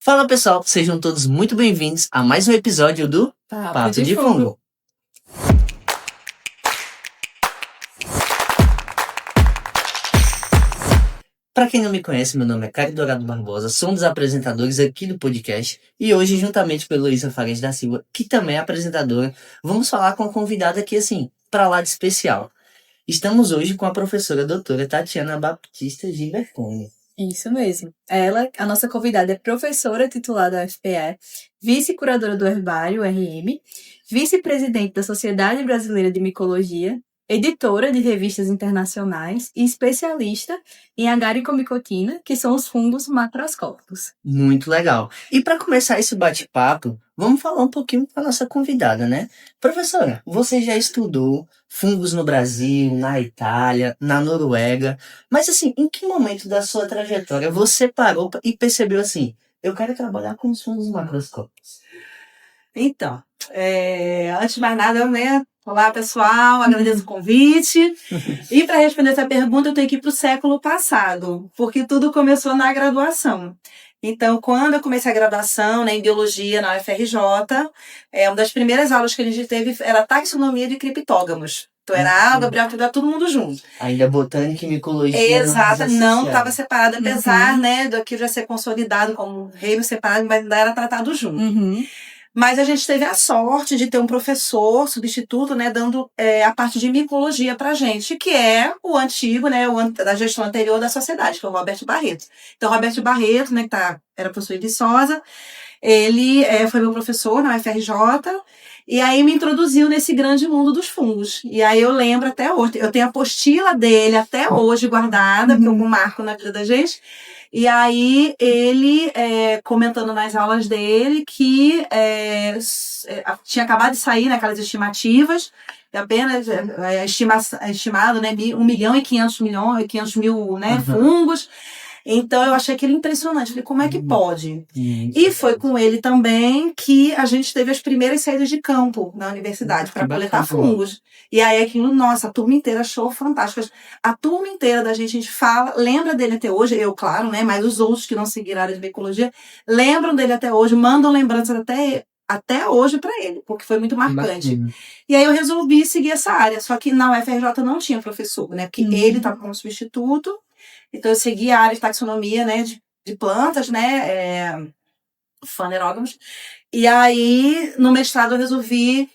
Fala pessoal, sejam todos muito bem-vindos a mais um episódio do Papo de Fungo. Para quem não me conhece, meu nome é Caio Dourado Barbosa, sou um dos apresentadores aqui do podcast e hoje, juntamente com a Heloísa Farias da Silva, que também é apresentadora, vamos falar com uma convidada aqui assim, para lá de especial. Estamos hoje com a professora doutora Tatiana Baptista Gibertoni. Isso mesmo. Ela, a nossa convidada, é professora titular da UFPE, vice-curadora do Herbário, RM, vice-presidente da Sociedade Brasileira de Micologia, editora de revistas internacionais e especialista em agaricomicotina, que são os fungos macroscópicos. Muito legal. E para começar esse bate-papo, vamos falar um pouquinho com a nossa convidada, né? Professora, você já estudou fungos no Brasil, na Itália, na Noruega, mas assim, em que momento da sua trajetória você parou e percebeu assim, eu quero trabalhar com os fungos macroscópicos? Então, antes de mais nada, né? Olá, pessoal, agradeço o convite. E para responder essa pergunta, eu tenho que ir para o século passado, porque tudo começou na graduação. Então, quando eu comecei a graduação, né, em biologia na UFRJ, uma das primeiras aulas que a gente teve era taxonomia de criptógamos. Então, era Gabriel, todo mundo junto. Ainda botânica e micologia. Exato, não estava separado, apesar né, daquilo já ser consolidado como reino separado, mas ainda era tratado junto. Mas a gente teve a sorte de ter um professor substituto, né, dando a parte de micologia pra gente, que é o antigo, né, da gestão anterior da sociedade, que é o Roberto Barreto. Então, o Roberto Barreto, né, era professor de Viçosa, ele foi meu professor na UFRJ, e aí me introduziu nesse grande mundo dos fungos. E aí eu lembro até hoje, eu tenho a apostila dele até hoje guardada, porque eu marco na vida da gente. E aí ele comentando nas aulas dele que tinha acabado de sair naquelas estimativas, apenas estimado, né, 1.500.000, né, fungos. Então, eu achei aquilo impressionante. Falei, como é que pode? E foi com ele também que a gente teve as primeiras saídas de campo na universidade para coletar fungos. E aí, aquilo, nossa, a turma inteira achou fantástico. A turma inteira da gente fala, lembra dele até hoje, eu, claro, né? Mas os outros que não seguiram a área de ecologia, lembram dele até hoje, mandam lembranças até hoje para ele, porque foi muito marcante. E aí eu resolvi seguir essa área, só que na UFRJ não tinha professor, né? Porque ele estava como substituto. Então, eu segui a área de taxonomia, né, de plantas, né, fanerógamos. E aí, no mestrado, eu resolvi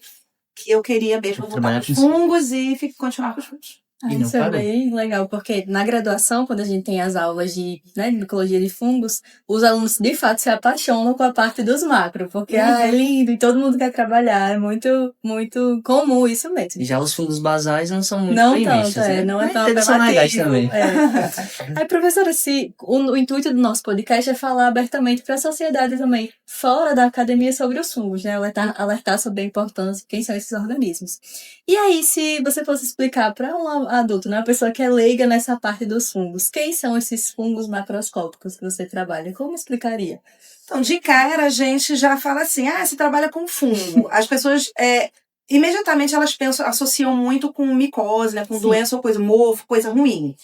que eu queria mesmo voltar para os fungos e continuar com os fungos. Isso é bem legal, porque na graduação, quando a gente tem as aulas de micologia de fungos, os alunos de fato se apaixonam com a parte dos macro, porque é lindo e todo mundo quer trabalhar, é muito, muito comum isso mesmo. Já os fungos basais não são muito bem vistos, né? Não é tão Eles são legais também. Aí, professora, o intuito do nosso podcast é falar abertamente para a sociedade também, fora da academia, sobre os fungos, né? Alertar sobre a importância de quem são esses organismos. E aí, se você fosse explicar para um adulto, né, uma pessoa que é leiga nessa parte dos fungos, quem são esses fungos macroscópicos que você trabalha? Como explicaria? Então, de cara, a gente já fala assim, você trabalha com fungo. As pessoas, imediatamente, elas associam muito com micose, né, com doença ou coisa, mofo, coisa ruim.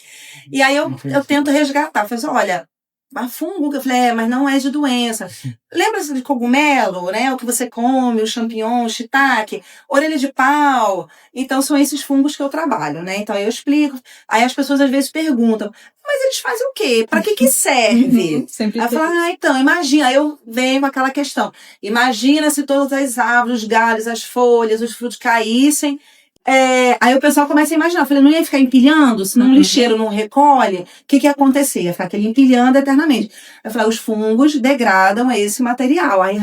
E aí eu tento resgatar, eu falo assim, olha, mas fungo, eu falei, mas não é de doença. Lembra-se de cogumelo, né? O que você come, o champignon, o shiitake, orelha de pau. Então, são esses fungos que eu trabalho, né? Então, eu explico. Aí as pessoas às vezes perguntam, mas eles fazem o quê? Para que serve? Aí eu falo, então, imagina. Aí eu venho com aquela questão. Imagina se todas as árvores, os galhos, as folhas, os frutos caíssem. Aí o pessoal começa a imaginar, eu falei, não ia ficar empilhando? Se não o lixeiro não recolhe, o que ia acontecer? Ia ficar aquele empilhando eternamente. Eu falei, os fungos degradam esse material. Aí,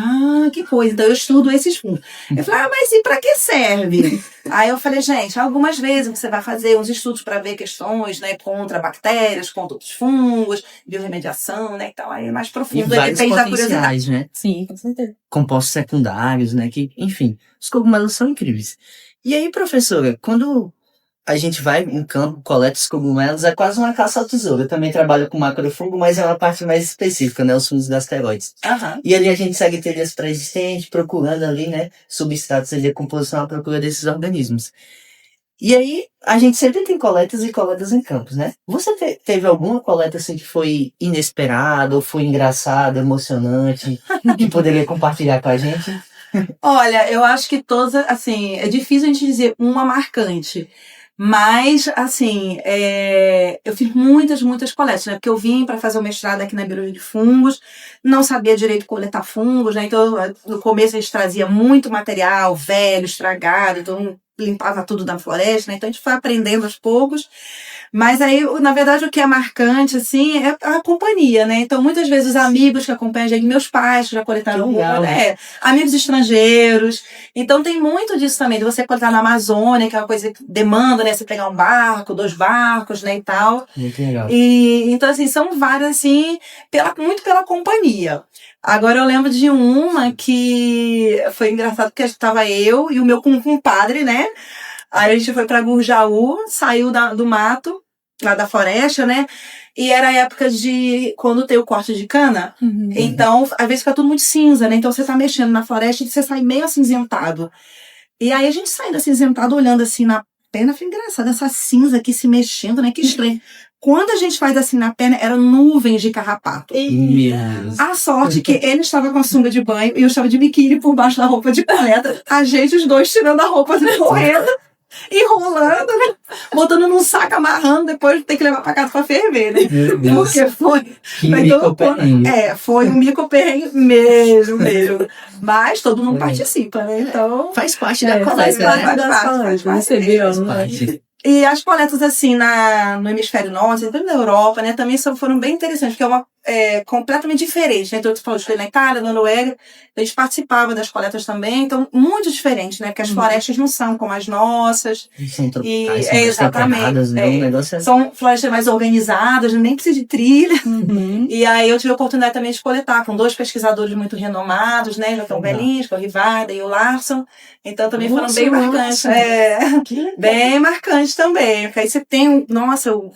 que coisa, então eu estudo esses fungos. Eu falei, mas e pra que serve? Aí eu falei, gente, algumas vezes você vai fazer uns estudos para ver questões, né, contra bactérias, contra outros fungos, biorremediação, né, então aí é mais profundo, depende da curiosidade, né? Sim, com certeza. Compostos secundários, né, que, enfim, os cogumelos são incríveis. E aí, professora, quando a gente vai em campo, coleta os cogumelos, é quase uma caça ao tesouro. Eu também trabalho com macrofungo, mas é uma parte mais específica, né? Os fungos das asteroides. E ali a gente segue teorias pré-existentes, procurando ali, né? Substratos de decomposição à procura desses organismos. E aí, a gente sempre tem coletas e coletas em campos, né? Você teve alguma coleta assim que foi inesperada, ou foi engraçada, emocionante, que poderia compartilhar com a gente? Olha, eu acho que todas, assim, é difícil a gente dizer uma marcante. Mas, assim, eu fiz muitas coletas, né? Porque eu vim para fazer o mestrado aqui na biologia de fungos, não sabia direito coletar fungos, né? Então, no começo a gente trazia muito material velho, estragado, então limpava tudo da floresta, né? Então a gente foi aprendendo aos poucos. Mas aí, na verdade, o que é marcante, assim, é a companhia, né? Então, muitas vezes, os amigos que acompanham a gente, meus pais que já coletaram Que legal. amigos estrangeiros. Então, tem muito disso também, de você coletar na Amazônia, que é uma coisa que demanda, né? Você pegar um barco, 2 barcos, né, e tal. Muito legal. E, então, assim, são várias, assim, muito pela companhia. Agora, eu lembro de uma que foi engraçado, porque estava eu e o meu compadre, né? Aí a gente foi pra Gurjaú, saiu do mato, lá da floresta, né? E era a época de quando tem o corte de cana. Uhum. Então, às vezes fica tudo muito cinza, né? Então você tá mexendo na floresta e você sai meio acinzentado. E aí a gente saindo acinzentado, olhando assim na perna, foi engraçado, essa cinza aqui se mexendo, né? Que estranho. Quando a gente faz assim na perna, eram nuvens de carrapato. A sorte que ele estava com a sunga de banho e eu estava de biquíni por baixo da roupa de coleta. A gente, os dois, tirando a roupa, correndo, enrolando, né? Botando num saco, amarrando, depois tem que levar pra casa pra ferver, né? Meu Deus. Porque foi. Que Então, mico-perrengue. foi um mico-perrengue mesmo. Mas todo mundo participa, né? Então. Faz parte da Faz coleta, parte né? das coletas, recebeu, Faz né? parte. E as coletas, assim, no hemisfério norte, tanto na Europa, né, também foram bem interessantes, porque é uma completamente diferente, né? Então, tu falou, foi na Itália, na Noruega, a gente participava das coletas também, então, muito diferente, né? Porque as florestas não são como as nossas. São tropicais, são Exatamente. destemperadas, né? O negócio é... São florestas mais organizadas, nem precisa de trilha. Uhum. E aí eu tive a oportunidade também de coletar com 2 pesquisadores muito renomados, né? Já estão velhinhos, que é o Rivarda e o Larson. Então também foram bem marcantes. Bem marcantes também. Porque aí você tem,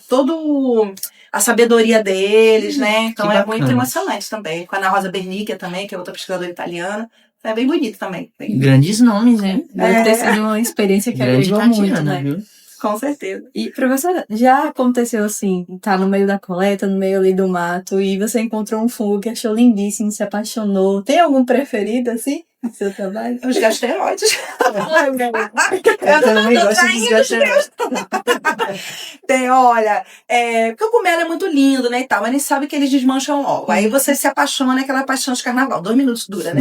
todo a sabedoria deles, né? Então Que é bacana. muito emocionante também. Com a Ana Rosa Bernicchia também, que é outra pesquisadora italiana. É bem bonito também. Grandes nomes, hein? Deve ter sido uma experiência que Grande agregou muito, Tatiana, né? viu? Com certeza. E, professora, já aconteceu assim, tá no meio da coleta, no meio ali do mato, e você encontrou um fungo que achou lindíssimo, se apaixonou. Tem algum preferido, assim, no seu trabalho? Os gasteróides. Eu também gosto dos gasteróides. Tem, olha, porque o cogumelo é muito lindo, né, e tal, mas a gente sabe que eles desmancham logo. Aí você se apaixona, aquela paixão de carnaval. 2 minutos dura, né?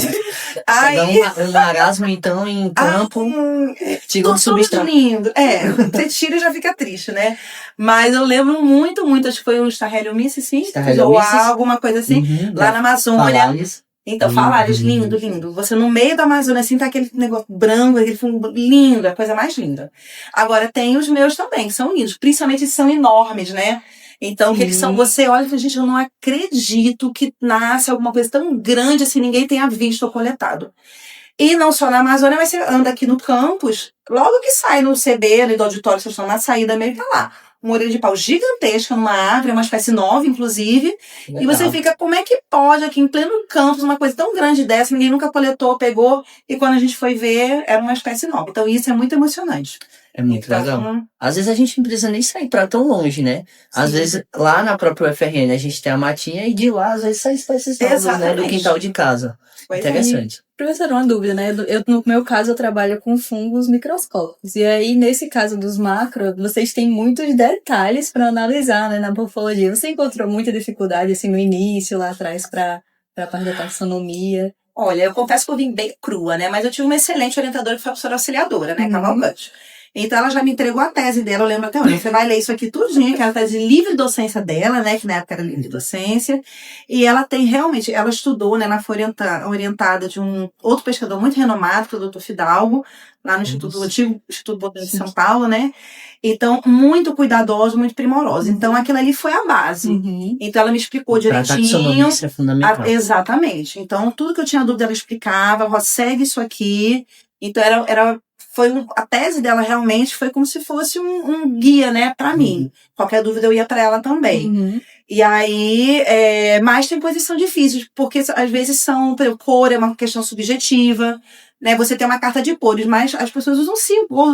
Aí... Pegar um marasmo, então, em campo, tira um tudo substrato. lindo. Você tira e já fica triste, né? Mas eu lembro muito, acho que foi um Starreliomyces, ou alguma coisa assim, Uhum, lá na Amazônia. Falares. Então, Falares, lindo. Você no meio da Amazônia, assim, tá aquele negócio branco, aquele fungo lindo, a coisa mais linda. Agora, tem os meus também, que são lindos. Principalmente são enormes, né? Então, que eles são, você olha e fala, gente, eu não acredito que nasce alguma coisa tão grande assim, ninguém tenha visto ou coletado. E não só na Amazônia, mas você anda aqui no campus, logo que sai no CB, ali do auditório, vocês estão na saída meio, tá lá. Uma orelha de pau gigantesca numa árvore, uma espécie nova, inclusive. Legal. E você fica, como é que pode aqui em pleno campus, uma coisa tão grande dessa, ninguém nunca coletou, pegou, e quando a gente foi ver, era uma espécie nova. Então isso é muito emocionante. É muito Então, legal. Às vezes a gente não precisa nem sair pra tão longe, né? Às Sim. vezes, lá na própria UFRN, a gente tem a matinha e de lá, às vezes, sai espécies novas, né? Do Exatamente. quintal de casa. Pois é. Interessante. Professora, uma dúvida, né? No meu caso, eu trabalho com fungos microscópicos. E aí, nesse caso dos macro, vocês têm muitos detalhes para analisar, né, na morfologia. Você encontrou muita dificuldade, assim, no início, lá atrás, para a parte da taxonomia? Olha, eu confesso que eu vim bem crua, né? Mas eu tive uma excelente orientadora que foi a professora auxiliadora, né? Cavalcante. Então ela já me entregou a tese dela, eu lembro até hoje. Você vai ler isso aqui tudinho, que é a tese de livre docência dela, né? Que na época era livre docência. E ela tem realmente, ela estudou, né? Ela foi orientada de um outro pesquisador muito renomado, que é o Dr. Fidalgo, lá no antigo Instituto Botânico de São Paulo, né? Então, muito cuidadosa, muito primorosa. Então, aquilo ali foi a base. Então, ela me explicou direitinho. Taxonomia, isso é fundamental. Exatamente. Então, tudo que eu tinha dúvida, ela explicava. Ó, segue isso aqui. Então, a tese dela realmente foi como se fosse um guia, né, pra mim. Qualquer dúvida eu ia pra ela também. E aí, mas tem coisas que são difíceis, porque às vezes por exemplo, cor é uma questão subjetiva, né, você ter uma carta de cores, mas as pessoas usam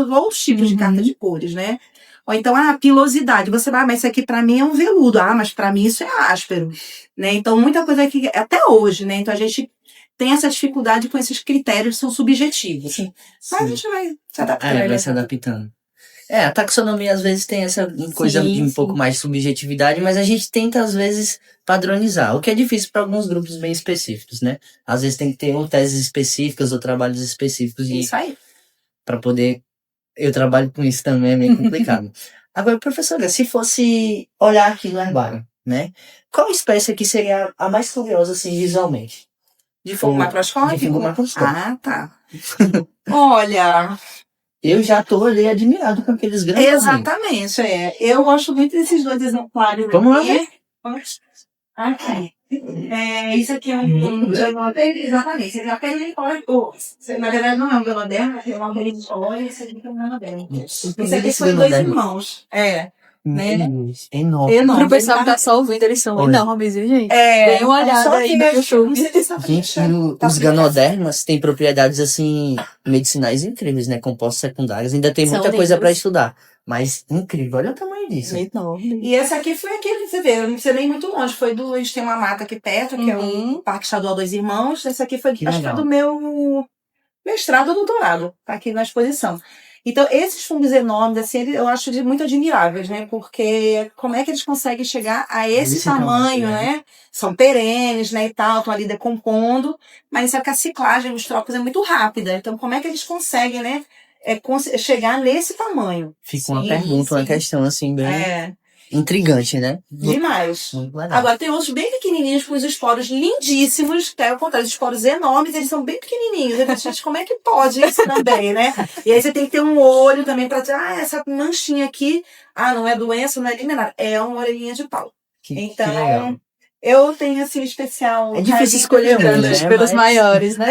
outros tipos de carta de cores, né? Ou então, pilosidade. Você vai, mas isso aqui pra mim é um veludo. Mas pra mim isso é áspero, né? Então, muita coisa aqui, até hoje, né? Então, a gente tem essa dificuldade com esses critérios que são subjetivos. Sim. Mas a gente vai se adaptando. Vai se adaptando. A taxonomia às vezes tem essa coisa de um pouco mais de subjetividade, mas a gente tenta às vezes padronizar, o que é difícil para alguns grupos bem específicos, né? Às vezes tem que ter ou teses específicas ou trabalhos específicos Isso aí. para poder. Eu trabalho com isso também, é meio complicado. Agora, professora, se fosse olhar aqui no herbário, né? Qual espécie aqui seria a mais curiosa, assim, visualmente? De fungo macroscópico? De fungo macroscópico. Tá. Olha... Eu já tô ali admirado com aqueles grandes. Exatamente, Eu gosto muito desses dois exemplares. Vamos lá ver. Aqui. Isso aqui é um Ganoderma. Exatamente. Esse aqui é na verdade, não é um Ganoderma, é uma Ganoderma. Esse aqui é um Ganoderma. Esse aqui foi dois irmãos. Né? Enorme. Pro pessoal que tá só ouvindo, eles são enormes, viu, gente? Dê uma olhada aí no YouTube. Gente, os ganodermas têm propriedades, assim, medicinais incríveis, né? Compostos secundários. Ainda tem muita coisa pra estudar. Mas incrível, olha o tamanho disso. Enorme. E esse aqui foi aquele que você vê, eu não sei nem muito longe. A gente tem uma mata aqui perto, que é o Parque Estadual Dois Irmãos. Esse aqui foi, acho que foi do meu mestrado ou doutorado. Tá aqui na exposição. Então, esses fungos enormes, assim, eu acho muito admiráveis, né? Porque como é que eles conseguem chegar a esse tamanho, né? São perenes, né, e tal, estão ali decompondo, mas sabe que a ciclagem dos trópicos é muito rápida. Então, como é que eles conseguem, né, chegar nesse tamanho? Fica uma pergunta, uma questão, assim, bem intrigante, né? Demais. Muito legal. Agora, tem outros bem pequenininhos com os esporos lindíssimos, que é o contrário, os esporos enormes, eles são bem pequenininhos. Eu gente, como é que pode isso também, né? E aí você tem que ter um olho também pra dizer, essa manchinha aqui, não é doença, não é nada, é uma orelhinha de pau. Então, que legal. Eu tenho, assim, especial... É difícil escolher um, né? Pelos maiores, né?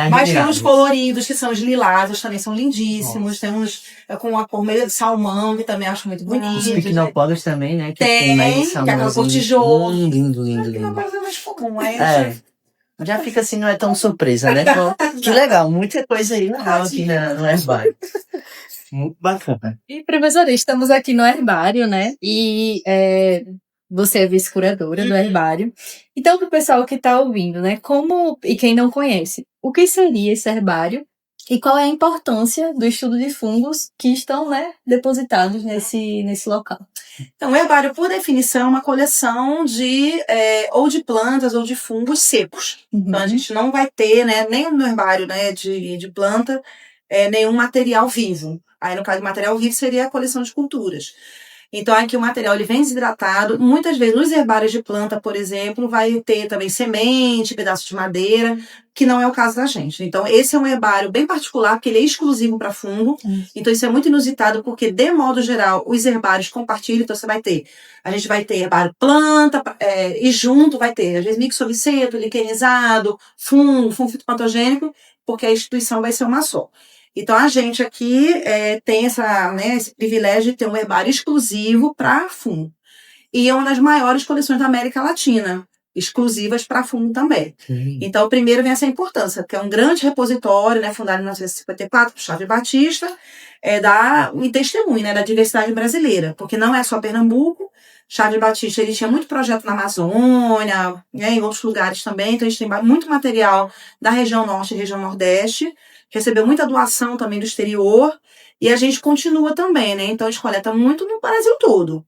Mas tem uns coloridos, que são os lilasos, também são lindíssimos. Tem uns com uma cor meio de salmão, que também acho muito bonito. Os piquinopódios também, né? Que tem que é aquela cor tijolo. Lindo. Piquinopódios é mais comum, já fica assim, não é tão surpresa, né? Que legal, muita coisa aí legal aqui no herbário. Muito bacana. E, professora, estamos aqui no herbário, né? E você é vice-curadora do herbário. Então, para o pessoal que está ouvindo, né? E quem não conhece, o que seria esse herbário? E qual é a importância do estudo de fungos que estão, né, depositados nesse local? Então, o herbário, por definição, é uma coleção ou de plantas ou de fungos secos. Então, a gente não vai ter, né, nem no herbário, né, de planta, nenhum material vivo. Aí, no caso de material vivo, seria a coleção de culturas. Então, aqui o material ele vem desidratado. Muitas vezes, nos herbários de planta, por exemplo, vai ter também semente, pedaço de madeira, que não é o caso da gente. Então, esse é um herbário bem particular, porque ele é exclusivo para fungo. Então, isso é muito inusitado, porque, de modo geral, os herbários compartilham. Então, a gente vai ter herbário planta, e junto vai ter, às vezes, mixoviceto, liquenizado, fungo fitopatogênico, porque a instituição vai ser uma só. Então, a gente aqui tem esse privilégio de ter um herbário exclusivo para fungo. E é uma das maiores coleções da América Latina, exclusivas para fungo também. Então, primeiro vem essa importância, porque é um grande repositório, né, fundado em 1954 por Chaves Batista, e testemunho, né, da diversidade brasileira, porque não é só Pernambuco. Chaves Batista, ele tinha muito projeto na Amazônia, né, em outros lugares também, então a gente tem muito material da região norte e região nordeste, recebeu muita doação também do exterior, e a gente continua também, né? Então, a gente coleta muito no Brasil todo.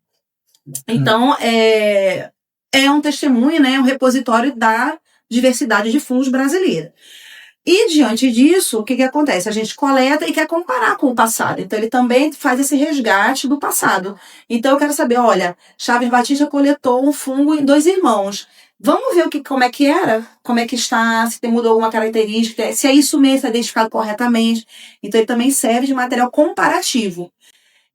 Então, é um testemunho, né? Um repositório da diversidade de fungos brasileira. E, diante disso, o que acontece? A gente coleta e quer comparar com o passado. Então, ele também faz esse resgate do passado. Então, eu quero saber, olha, Chaves Batista coletou um fungo em Dois Irmãos. Vamos ver como é que era, como é que está, se mudou alguma característica, se é isso mesmo, se é identificado corretamente. Então, ele também serve de material comparativo.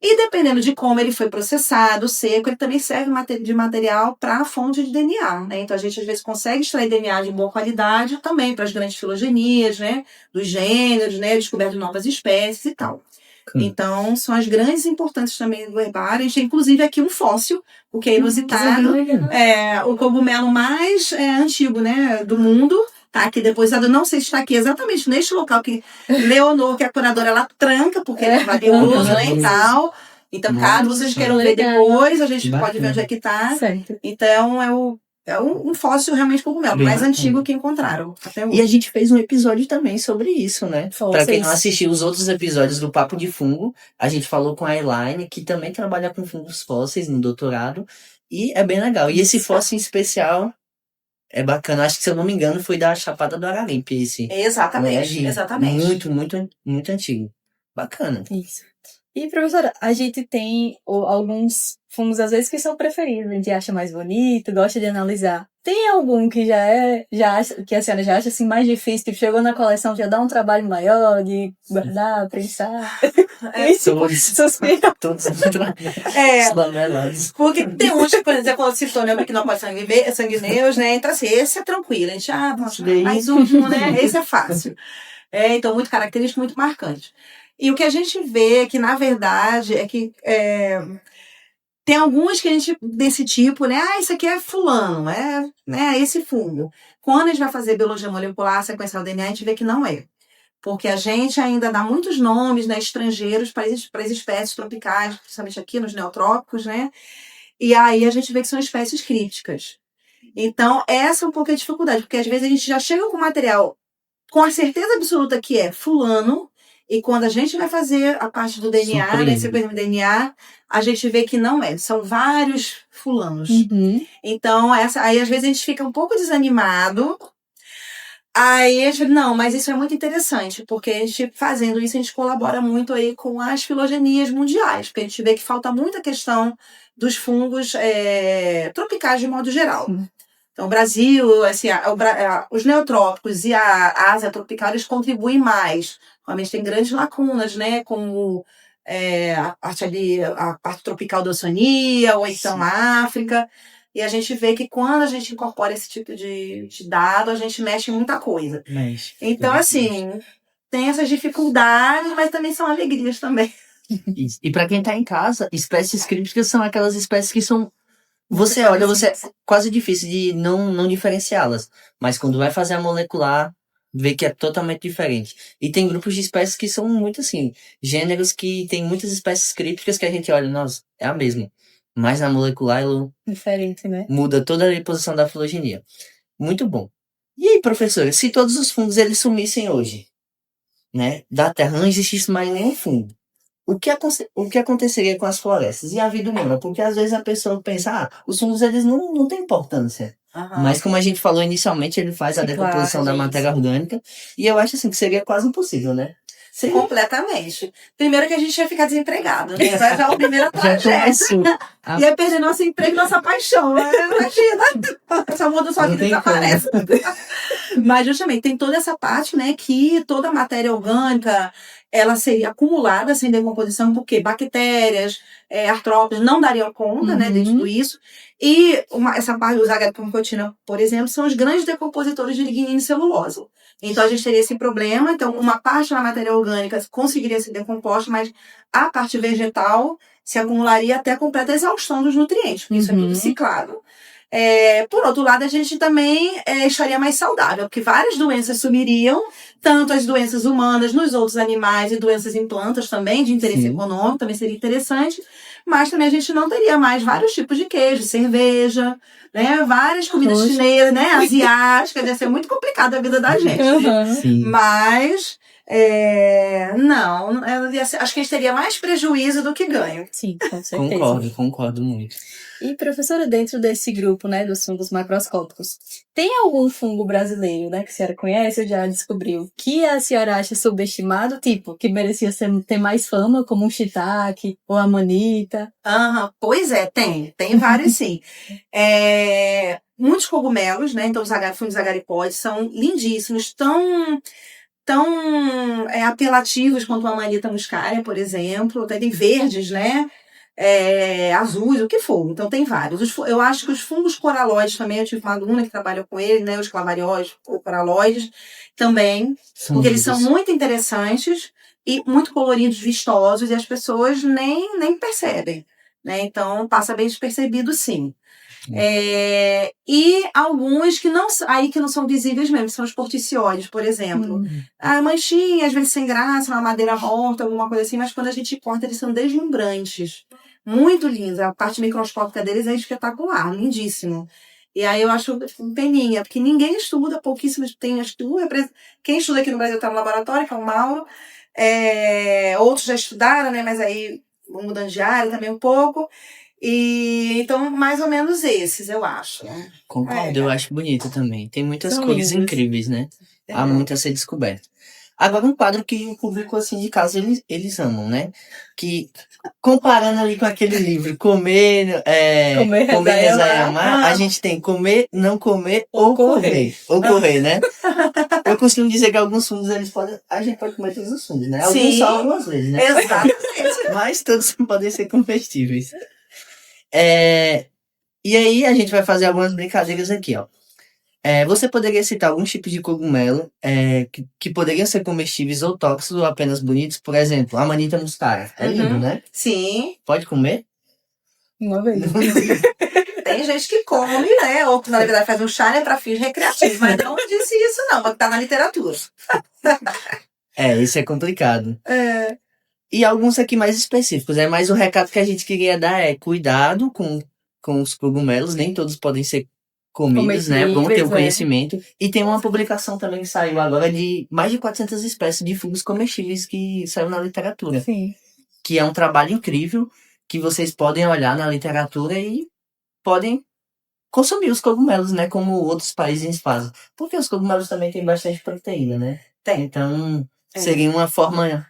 E dependendo de como ele foi processado, seco, ele também serve de material para a fonte de DNA, né? Então, a gente às vezes consegue extrair DNA de boa qualidade também para as grandes filogenias, né? Dos gêneros, né? Descoberta de novas espécies e tal. Então, são as grandes importâncias também do herbário. A gente tem, inclusive, aqui um fóssil, o que é inusitado. O cogumelo mais antigo, né, do mundo, tá aqui depositado. Não sei se está aqui exatamente neste local que Leonor, que é a curadora, ela tranca, porque é valioso, né, e tal. Então, caso vocês queiram ver depois, a gente pode ver onde é que tá. Certo. Então, é um fóssil realmente cogumelo, Bem mais bacana. antigo que encontraram até hoje. E a gente fez um episódio também sobre isso, né? Fósseis. Pra quem não assistiu os outros episódios do Papo de Fungo, a gente falou com a Elaine, que também trabalha com fungos fósseis no doutorado, e é bem legal. E esse fóssil em especial é bacana. Acho que, se eu não me engano, foi da Chapada do Araripe, esse. Exatamente, exatamente. Muito, muito, muito antigo. Bacana. Isso. E, professora, a gente tem alguns fungos, às vezes, que são preferidos, a gente acha mais bonito, gosta de analisar. Tem algum que que a senhora já acha assim, mais difícil, tipo, chegou na coleção, já dá um trabalho maior de guardar, prensar? Suspira. Todos lamelados. Porque tem uns que, por exemplo, quando se torna biquinópolis sanguíneos, né? Então, assim, esse é tranquilo. A gente, mais um, né? Esse é fácil. Então, muito característico, muito marcante. E o que a gente vê que, na verdade, é que tem alguns que a gente, desse tipo, né? Isso aqui é fulano, né? Esse fungo. Quando a gente vai fazer biologia molecular, sequenciar o DNA, a gente vê que não é. Porque a gente ainda dá muitos nomes, né, estrangeiros para as espécies tropicais, principalmente aqui nos neotrópicos, né? E aí a gente vê que são espécies crípticas. Então, essa é um pouco a dificuldade, porque às vezes a gente já chega com material com a certeza absoluta que é fulano, e quando a gente vai fazer a parte do DNA, né, sequência do DNA, a gente vê que não é. São vários fulanos. Uhum. Então, aí às vezes a gente fica um pouco desanimado. Aí a gente, não, mas isso é muito interessante, porque a gente, fazendo isso, a gente colabora muito aí com as filogenias mundiais, porque a gente vê que falta muita questão dos fungos tropicais de modo geral. Então, o Brasil, assim, os neotrópicos e a Ásia tropical, eles contribuem mais. Realmente tem grandes lacunas, né? Como a parte tropical da Oceania, ou então a África. E a gente vê que quando a gente incorpora esse tipo de dado, a gente mexe em muita coisa. Então, assim, tem essas dificuldades, mas também são alegrias também. Isso. E para quem tá em casa, espécies crípticas são aquelas espécies que são... Você olha, é quase difícil de não diferenciá-las. Mas quando vai fazer a molecular, vê que é totalmente diferente. E tem grupos de espécies que são muito assim, gêneros que tem muitas espécies crípticas que a gente olha, nossa, é a mesma. Mas na molecular ela diferente, né? Muda toda a posição da filogenia. Muito bom. E aí, professora, se todos os fungos eles sumissem hoje, né, da Terra, não existisse mais nenhum fungo, o que aconteceria com as florestas e a vida humana? Porque às vezes a pessoa pensa, os fungos eles não têm importância. Uhum. Mas como a gente falou inicialmente, ele faz a decomposição da matéria orgânica, e eu acho assim que seria quase impossível, né? Completamente. Primeiro que a gente ia ficar desempregado, né? Essa é a primeira tragédia. Ia perder nosso emprego e nossa paixão. Imagina. Essa muda só que desaparece. Mas justamente tem toda essa parte, né? Que toda a matéria orgânica ela seria acumulada sem decomposição, porque bactérias, artrópodes não dariam conta, né, de tudo isso. E essa parte dos agapomicotina, por exemplo, são os grandes decompositores de lignina e celulose. Então, a gente teria esse problema. Então, uma parte da matéria orgânica conseguiria ser decomposta, mas a parte vegetal se acumularia até a completa exaustão dos nutrientes, porque isso é tudo ciclado. Por outro lado, a gente também estaria mais saudável, porque várias doenças sumiriam, tanto as doenças humanas nos outros animais e doenças em plantas também, de interesse econômico, também seria interessante, mas também a gente não teria mais vários tipos de queijo, cerveja, né, várias comidas chinesas, né, asiáticas, ia ser muito complicado a vida da gente. Mas... não, acho que a gente teria mais prejuízo do que ganho. Sim, com certeza. Concordo muito. E, professora, dentro desse grupo, né, dos fungos macroscópicos, tem algum fungo brasileiro, né, que a senhora conhece ou já descobriu, que a senhora acha subestimado, tipo, que merecia ter mais fama, como um shiitake ou a manita? Pois é, tem vários sim. Muitos cogumelos, né, então os fungos agaripóides são lindíssimos, tão apelativos quanto a manita muscaria, por exemplo. Tem verdes, né? Azuis, o que for. Então tem vários. Eu acho que os fungos coraloides também, eu tive uma aluna que trabalhou com ele, né? Os clavarióides ou coraloides também, porque eles são muito interessantes e muito coloridos, vistosos, e as pessoas nem percebem, né? Então passa bem despercebido, sim. E alguns que não são visíveis mesmo, são os porticióides, por exemplo. A manchinha, às vezes sem graça, uma madeira morta, alguma coisa assim, mas quando a gente corta, eles são deslumbrantes. Muito lindos. A parte microscópica deles é espetacular, lindíssimo. E aí eu acho peninha, porque ninguém estuda, pouquíssimos tem estudo. Quem estuda aqui no Brasil está no laboratório, que é o Mauro. Outros já estudaram, né? Mas aí vão mudando de área também um pouco. E então, mais ou menos esses, eu acho. Né? Concordo, eu acho bonito também. Tem muitas São cores lindos. incríveis, né? Há muito a ser descoberto. Agora, um quadro que o público, assim, de casa, eles amam, né? Que, comparando ali com aquele livro, Comer, Rezar e Amar, a gente tem Comer, Não Comer ou Correr. Ou Correr, né? Eu costumo dizer que alguns fungos, a gente pode comer todos os fungos, né? Alguns só algumas vezes, né? Exatamente. Mas todos podem ser comestíveis. E aí, a gente vai fazer algumas brincadeiras aqui, ó. Você poderia citar alguns tipos de cogumelo que poderiam ser comestíveis ou tóxicos ou apenas bonitos? Por exemplo, a Amanita muscaria. É lindo, né? Sim. Pode comer? Uma vez. Tem gente que come, né? Ou que, na verdade, faz um chá, né, para fins recreativos. Mas não disse isso, não. Mas tá na literatura. Isso é complicado. E alguns aqui mais específicos. Mas o recado que a gente queria dar é cuidado com os cogumelos. Nem todos podem ser comidos, né? Bom ter o conhecimento. E tem uma publicação também que saiu agora de mais de 400 espécies de fungos comestíveis que saiu na literatura. Sim. Que é um trabalho incrível que vocês podem olhar na literatura e podem consumir os cogumelos, né? Como outros países fazem. Porque os cogumelos também têm bastante proteína, né? Tem. Então, seria uma forma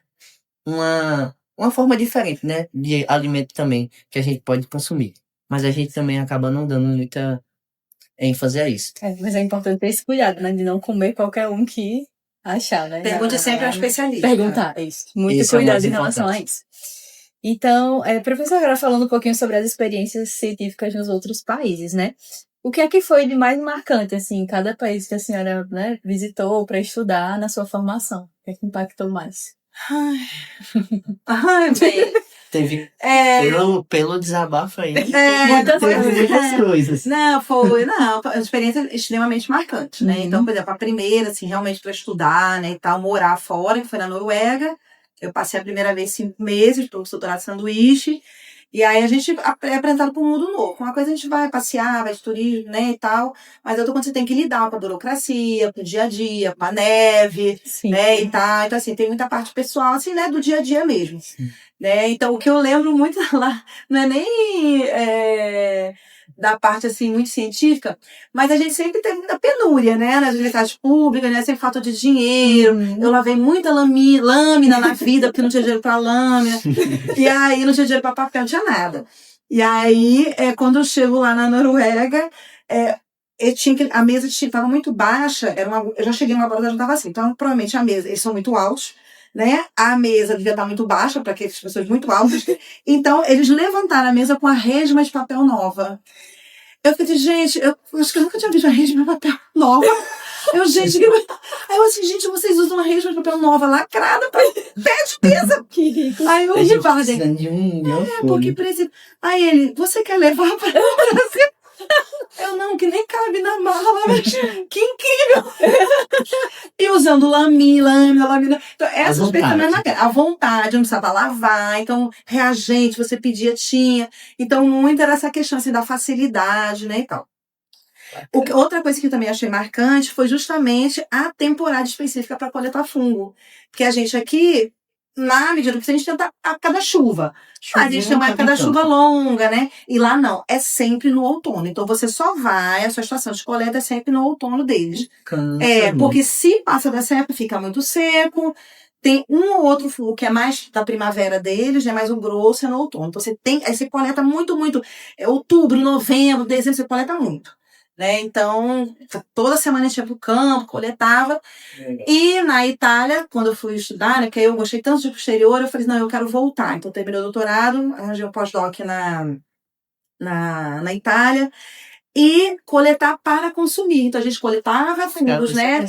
diferente, né? De alimento também que a gente pode consumir. Mas a gente também acaba não dando muita ênfase a isso. Mas é importante ter esse cuidado, né? De não comer qualquer um que achar, né? Pergunte sempre ao especialista. Perguntar, isso. Muito Esse cuidado é em relação a isso. Então, professor, agora falando um pouquinho sobre as experiências científicas nos outros países, né? O que é que foi de mais marcante, assim, em cada país que a senhora, né, visitou para estudar na sua formação? O que é que impactou mais? Bem... Teve pelo desabafo aí. Muitas coisas. Não, foi uma experiência extremamente marcante, né? Então, por exemplo, a primeira, assim, realmente para estudar, né, e tal, morar fora, que foi na Noruega. Eu passei a primeira vez 5 meses, estou doutorado de sanduíche. E aí a gente é apresentado para um mundo novo. Uma coisa a gente vai passear, vai de turismo, né, e tal. Mas outra quando você tem que lidar com a burocracia, com o dia a dia, com a neve, Sim. né, e tal. Então, assim, tem muita parte pessoal, assim, né, do dia a dia mesmo. Sim. Né? Então, o que eu lembro muito lá, não é nem da parte, assim, muito científica, mas a gente sempre teve muita penúria, né, nas universidades públicas, né, sempre falta de dinheiro. Eu lavei muita lâmina na vida, porque não tinha dinheiro para lâmina. E aí, não tinha dinheiro para papel, não tinha nada. E aí, quando eu chego lá na Noruega, a mesa estava muito baixa, eu já cheguei no laboratório, já estava assim. Então, provavelmente a mesa, eles são muito altos, né? A mesa devia estar muito baixa para aquelas pessoas muito altas. Então, eles levantaram a mesa com a resma de papel nova. Eu falei, gente, eu acho que eu nunca tinha visto uma resma de papel nova. Aí eu, gente, vocês usam uma resma de papel nova lacrada para pé de mesa. Que rico. Aí eu precisando de um porque precisa. Aí ele, você quer levar para o Brasil? Eu não, que nem cabe na mala, mas que incrível! E usando lâmina. Então, essas coisas à vontade, não precisava lavar, então, reagente, você pedia, tinha. Então, muito era essa questão assim, da facilidade, né, e tal. Outra coisa que eu também achei marcante foi justamente a temporada específica para coletar fungo. Porque a gente aqui, na medida que a gente tenta a cada chuva. A gente tem uma época da chuva longa, né? E lá não, é sempre no outono. Então você só vai, a sua estação de coleta é sempre no outono deles. Porque se passa dessa época, fica muito seco. Tem um ou outro fungo que é mais da primavera deles, né? Mas o grosso é no outono. Então aí você coleta muito. Outubro, novembro, dezembro, você coleta muito. Né? Então, toda semana a gente ia pro campo, coletava. E na Itália, quando eu fui estudar, né, que eu gostei tanto de ir pro exterior, eu falei, não, eu quero voltar. Então, eu terminei o doutorado, arranjei um pós-doc na Itália, e coletar para consumir. Então, a gente coletava fungos, né,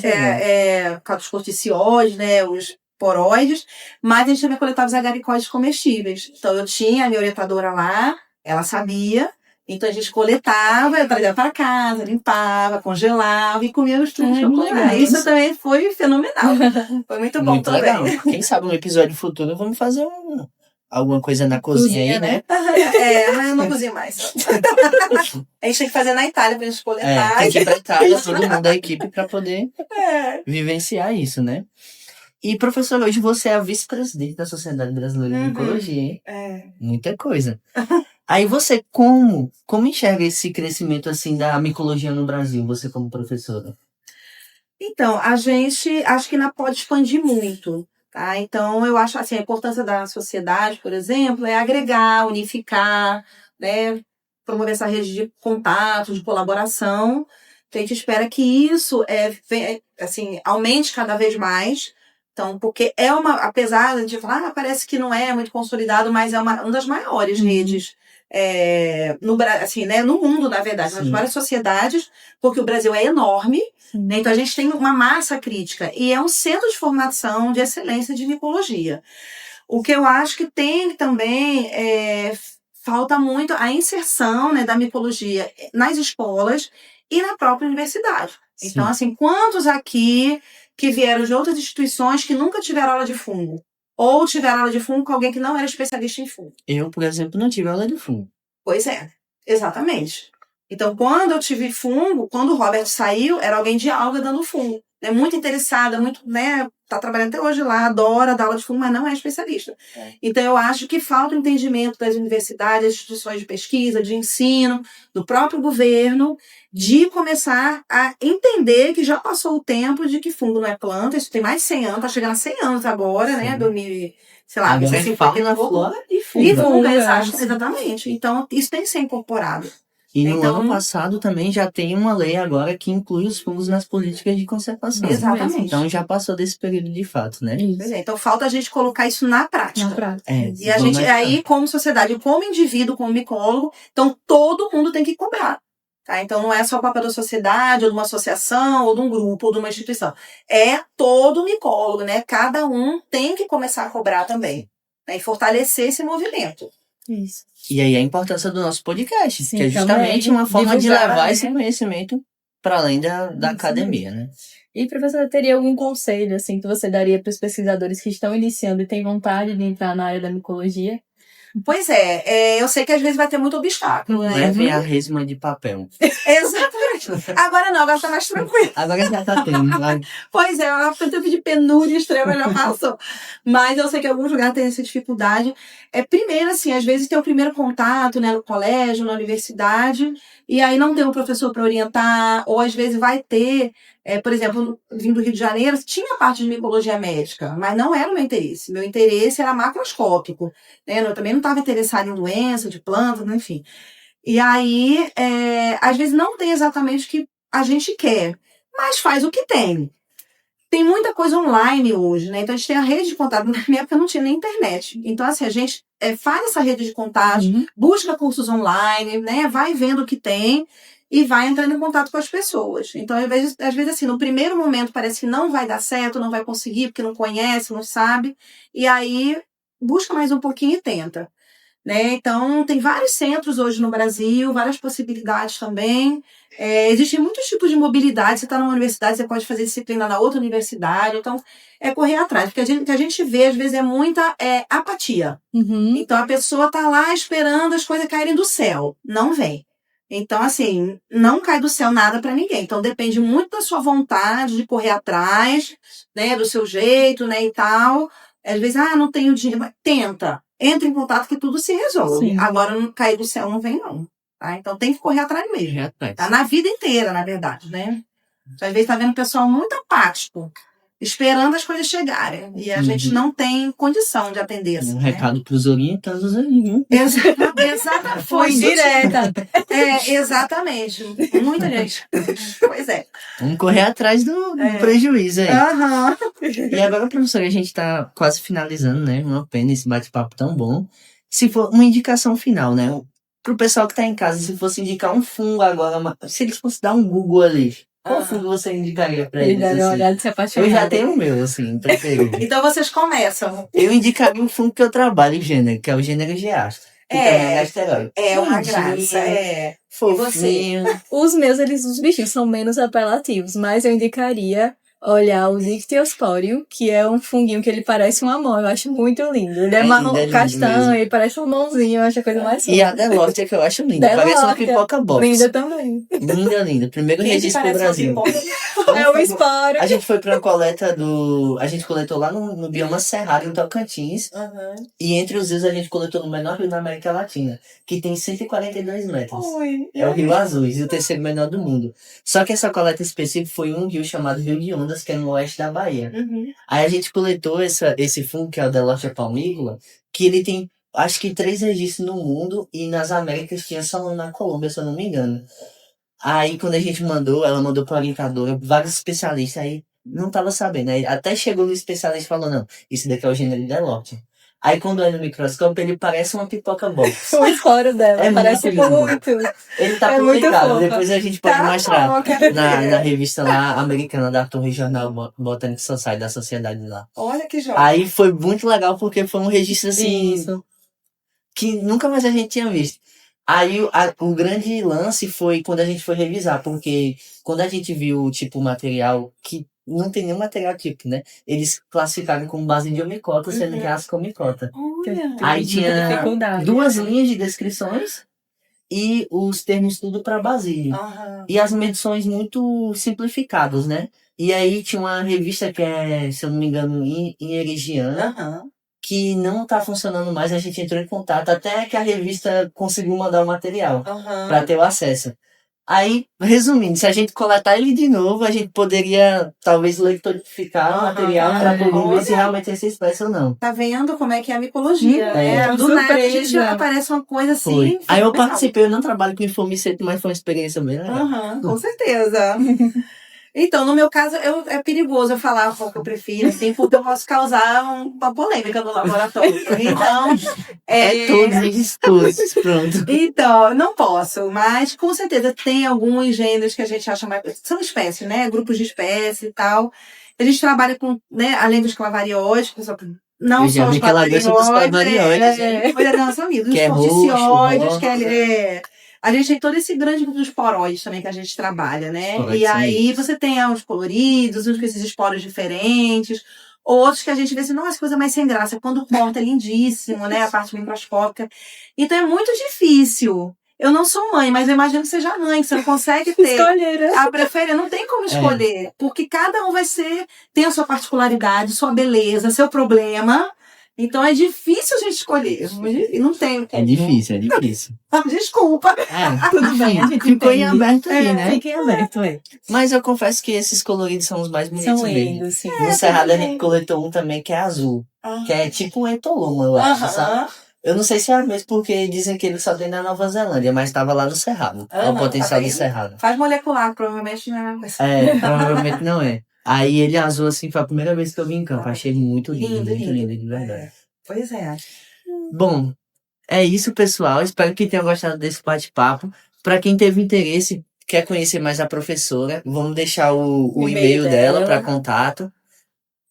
os corticioides, né, os poroides, mas a gente também coletava os agaricóides comestíveis. Então, eu tinha a minha orientadora lá, ela sabia, Então a gente coletava, eu trazia para casa, limpava, congelava e comia os fungos populares. Isso também foi fenomenal. Foi muito bom também. Legal. Quem sabe no episódio futuro vamos fazer alguma coisa na cozinha aí, né? Mas eu não cozinho mais. A gente tem que fazer na Itália pra gente coletar. Tem que ir pra Itália, todo mundo da equipe, pra poder vivenciar isso, né? E, professor, hoje você é a vice-presidente da Sociedade Brasileira de Micologia, hein? Muita coisa. Aí você, como enxerga esse crescimento, assim, da micologia no Brasil, você como professora? Então, a gente acho que ainda pode expandir muito. Tá? Então, eu acho assim, a importância da sociedade, por exemplo, é agregar, unificar, né? Promover essa rede de contato, de colaboração. Então, a gente espera que isso assim, aumente cada vez mais. Então, porque apesar de falar, parece que não é muito consolidado, mas é uma das maiores redes no mundo, na verdade, nas várias sociedades, porque o Brasil é enorme, né? Então a gente tem uma massa crítica e é um centro de formação de excelência de micologia. O que eu acho que tem também falta muito a inserção, né, da micologia nas escolas e na própria universidade. Sim. Então, assim, quantos aqui que vieram de outras instituições que nunca tiveram aula de fungo? Ou tiveram aula de fungo com alguém que não era especialista em fungo? Eu, por exemplo, não tive aula de fungo. Pois é, exatamente. Então, quando eu tive fungo, quando o Robert saiu, era alguém de alga dando fungo. É muito interessada, muito, né? Tá trabalhando até hoje lá, adora dar aula de fungo, mas não é especialista. Então, eu acho que falta o entendimento das universidades, das instituições de pesquisa, de ensino, do próprio governo, de começar a entender que já passou o tempo de que fungo não é planta, isso tem mais de 100 anos, tá chegando a 100 anos agora, né? 2000, sei lá, agora é fauna, flora e fungo. E fungo, exatamente. Então, isso tem que ser incorporado. E no ano passado também já tem uma lei agora que inclui os fungos nas políticas de conservação. Exatamente. Então já passou desse período de fato, né? Então falta a gente colocar isso na prática. E a gente, aí, como sociedade, como indivíduo, como micólogo, então todo mundo tem que cobrar. Tá? Então não é só o papel da sociedade, ou de uma associação, ou de um grupo, ou de uma instituição. É todo micólogo, né? Cada um tem que começar a cobrar também. Né? E fortalecer esse movimento. Isso. E aí a importância do nosso podcast, Sim, que é justamente uma forma de levar né? esse conhecimento para além da academia, né? E, professora, teria algum conselho assim, que você daria para os pesquisadores que estão iniciando e têm vontade de entrar na área da micologia? Pois eu sei que às vezes vai ter muito obstáculo, né? Levem a resma de papel. Exatamente. Agora não, agora tá mais tranquilo. Agora já tá tendo. Pois é, o tempo de penúria extrema já passou. Mas eu sei que em alguns lugares tem essa dificuldade. Primeiro, assim, às vezes tem o primeiro contato, né, no colégio, na universidade, e aí não tem um professor para orientar, ou às vezes vai ter, por exemplo, vindo do Rio de Janeiro, tinha parte de micologia médica, mas não era o meu interesse. Meu interesse era macroscópico, né? Eu também não estava interessada em doença, de plantas, enfim. E aí, às vezes não tem exatamente o que a gente quer, mas faz o que tem. Tem muita coisa online hoje, né? Então a gente tem a rede de contato. Na minha época não tinha nem internet. Então, assim, a gente faz essa rede de contato, busca cursos online, né? Vai vendo o que tem e vai entrando em contato com as pessoas. Então, às vezes, assim, no primeiro momento parece que não vai dar certo, não vai conseguir, porque não conhece, não sabe. E aí, busca mais um pouquinho e tenta. Né? Então, tem vários centros hoje no Brasil, várias possibilidades também. Existem muitos tipos de mobilidade. Você está numa universidade, você pode fazer disciplina na outra universidade. Então, correr atrás. Porque o que a gente vê, às vezes, é muita apatia. Então, a pessoa está lá esperando as coisas caírem do céu. Não vem. Então, assim, não cai do céu nada para ninguém. Então, depende muito da sua vontade de correr atrás, né? Do seu jeito, né? E tal. Às vezes, não tenho dinheiro. Mas tenta. Entra em contato que tudo se resolve. Sim. Agora, não cair do céu não vem, não. Tá? Então, tem que correr atrás mesmo. Tá? Na vida inteira, na verdade, né? Então, às vezes, tá vendo o pessoal muito apático, esperando as coisas chegarem. E a gente não tem condição de atender assim. Recado pros orientados aí, viu? Exatamente. Foi direta. Exatamente. Muita gente. Pois é. Vamos correr atrás do prejuízo aí. Uhum. E agora, professora, a gente tá quase finalizando, né? Uma pena esse bate-papo tão bom. Se for uma indicação final, né? Pro pessoal que tá em casa, se fosse indicar um fungo agora, se eles fossem dar um Google ali, qual fungo você indicaria pra eles? Assim? Eu já tenho o meu, assim, preferido. Então vocês começam. Eu indicaria um fungo que eu trabalho em gênero, que é o gênero Geasta. E também é gasterói. É uma Lindinho. graça, é. Fofinho. Os meus, os bichinhos são menos apelativos, mas eu indicaria olhar o Dictyosporium, que é um funguinho que ele parece uma mão. Eu acho muito lindo. Ele é marrom, lindo castanho, mesmo. ele parece uma mãozinha, eu acho a coisa mais E a fofa. Delorte que eu acho linda. Parece uma Delorte, pipoca box. linda também. Linda, linda. Primeiro Quem que registro pro parece uma Brasil. pipoca? É o esporo. A gente foi pra uma coleta do... A gente coletou lá no bioma Cerrado, em Tocantins. Aham. E entre os rios a gente coletou no menor rio da América Latina, que tem 142 metros. Oi. É o Rio Azuis, e o terceiro menor do mundo. Só que essa coleta específica foi um rio chamado Rio de Ondas, que é no oeste da Bahia. Uhum. Aí a gente coletou esse fungo, que é o Delortia palmícola, que ele tem, acho que 3 registros no mundo, e nas Américas tinha só um na Colômbia, se eu não me engano. Aí quando a gente mandou, ela mandou pra orientadora, vários especialistas, aí não tava sabendo. Aí até chegou no especialista e falou, não, isso daqui é o gênero Delortia. Aí quando olha no microscópio, ele parece uma pipoca box. O esporo dela, É parece muito lindo. muito. Ele tá É muito publicado, fofa. depois a gente pode Tá mostrar bom, quero na ver. revista lá americana da Torre Jornal Botanic Society, da sociedade lá. Olha que joia. Aí foi muito legal porque foi um registro assim Isso. que nunca mais a gente tinha visto. Aí o grande lance foi quando a gente foi revisar, porque quando a gente viu tipo o material que não tem nenhum material tipo, né? Eles classificaram como base de omicota, sendo que é ascomicota. Olha. Aí Muita tinha dificuldade. 2 linhas de descrições e os termos tudo para basílio. Aham. E as medições muito simplificadas, né? E aí tinha uma revista que é, se eu não me engano, Inerigiana, Aham. que não tá funcionando mais, a gente entrou em contato, até que a revista conseguiu mandar o material Aham. para ter o acesso. Aí, resumindo, se a gente coletar ele de novo, a gente poderia talvez leitorificar o Aham. material para poder ver se Olha. realmente é essa espécie ou não. Tá vendo como é que é a micologia, né? É, Do nada a gente surpresa. aparece uma coisa assim. Foi. Aí eu fenomenal. participei, eu não trabalho com infomicete, mas foi uma experiência bem legal. Aham, com certeza. Então, no meu caso, é perigoso eu falar qual que eu prefiro, assim, porque eu posso causar uma polêmica no laboratório. Então, É todos os estudos, pronto. Então, não posso, mas com certeza tem alguns gêneros que a gente acha mais. São espécies, né? Grupos de espécies e tal. A gente trabalha com, né, além dos clavarióides, não Eu já só os vi que ela gosta dos clavarióides. clavarióides. Olha, nossa amiga, os Que é roxo, porticioides, roxo. que é. A gente tem todo esse grande grupo dos poróides também que a gente trabalha, né? Poróides E são aí esses. você tem os coloridos, uns com esses esporos diferentes, outros que a gente vê assim, nossa, coisa mais sem graça. Quando corta é lindíssimo, né? A parte microscópica. Então é muito difícil. Eu não sou mãe, mas eu imagino que seja mãe, que você não consegue ter Escolher, né? a preferência, não tem como escolher, porque cada um tem a sua particularidade, sua beleza, seu problema. Então é difícil a gente escolher. E não tem. É difícil, é difícil. Desculpa. É, Tudo bem, a enfim, gente ficou em entende. aberto aí, né? Fiquem abertos, é. Mas eu confesso que esses coloridos são os mais bonitos São mesmo. lindos, sim. No Cerrado a também. gente coletou um também que é azul, que é tipo um etoloma, eu acho, sabe? Aham. Eu não sei se é mesmo porque dizem que ele só tem na Nova Zelândia, mas tava lá no Cerrado. Olha o Aham, potencial tá do vendo? Cerrado. Faz molecular, provavelmente não é a mesma coisa. É, provavelmente não é. Aí ele azul assim foi a primeira vez que eu vi em campo. Achei muito lindo, Lindo, muito lindo. lindo, de verdade. É. Pois é. Bom, é isso, pessoal. Espero que tenham gostado desse bate-papo. Para quem teve interesse, quer conhecer mais a professora, vamos deixar o e-mail dela para contato.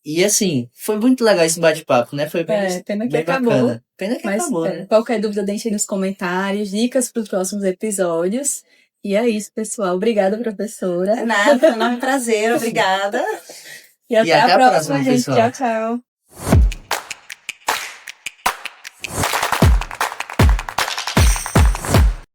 E assim, foi muito legal esse bate-papo, né? Foi bem, Pena que bem acabou. bacana. Pena que Mas acabou, né? qualquer dúvida, deixem nos comentários, dicas para os próximos episódios. E é isso, pessoal. Obrigada, professora. Nada, foi um enorme prazer, obrigada. E até a próxima, gente. pessoal. Tchau, tchau.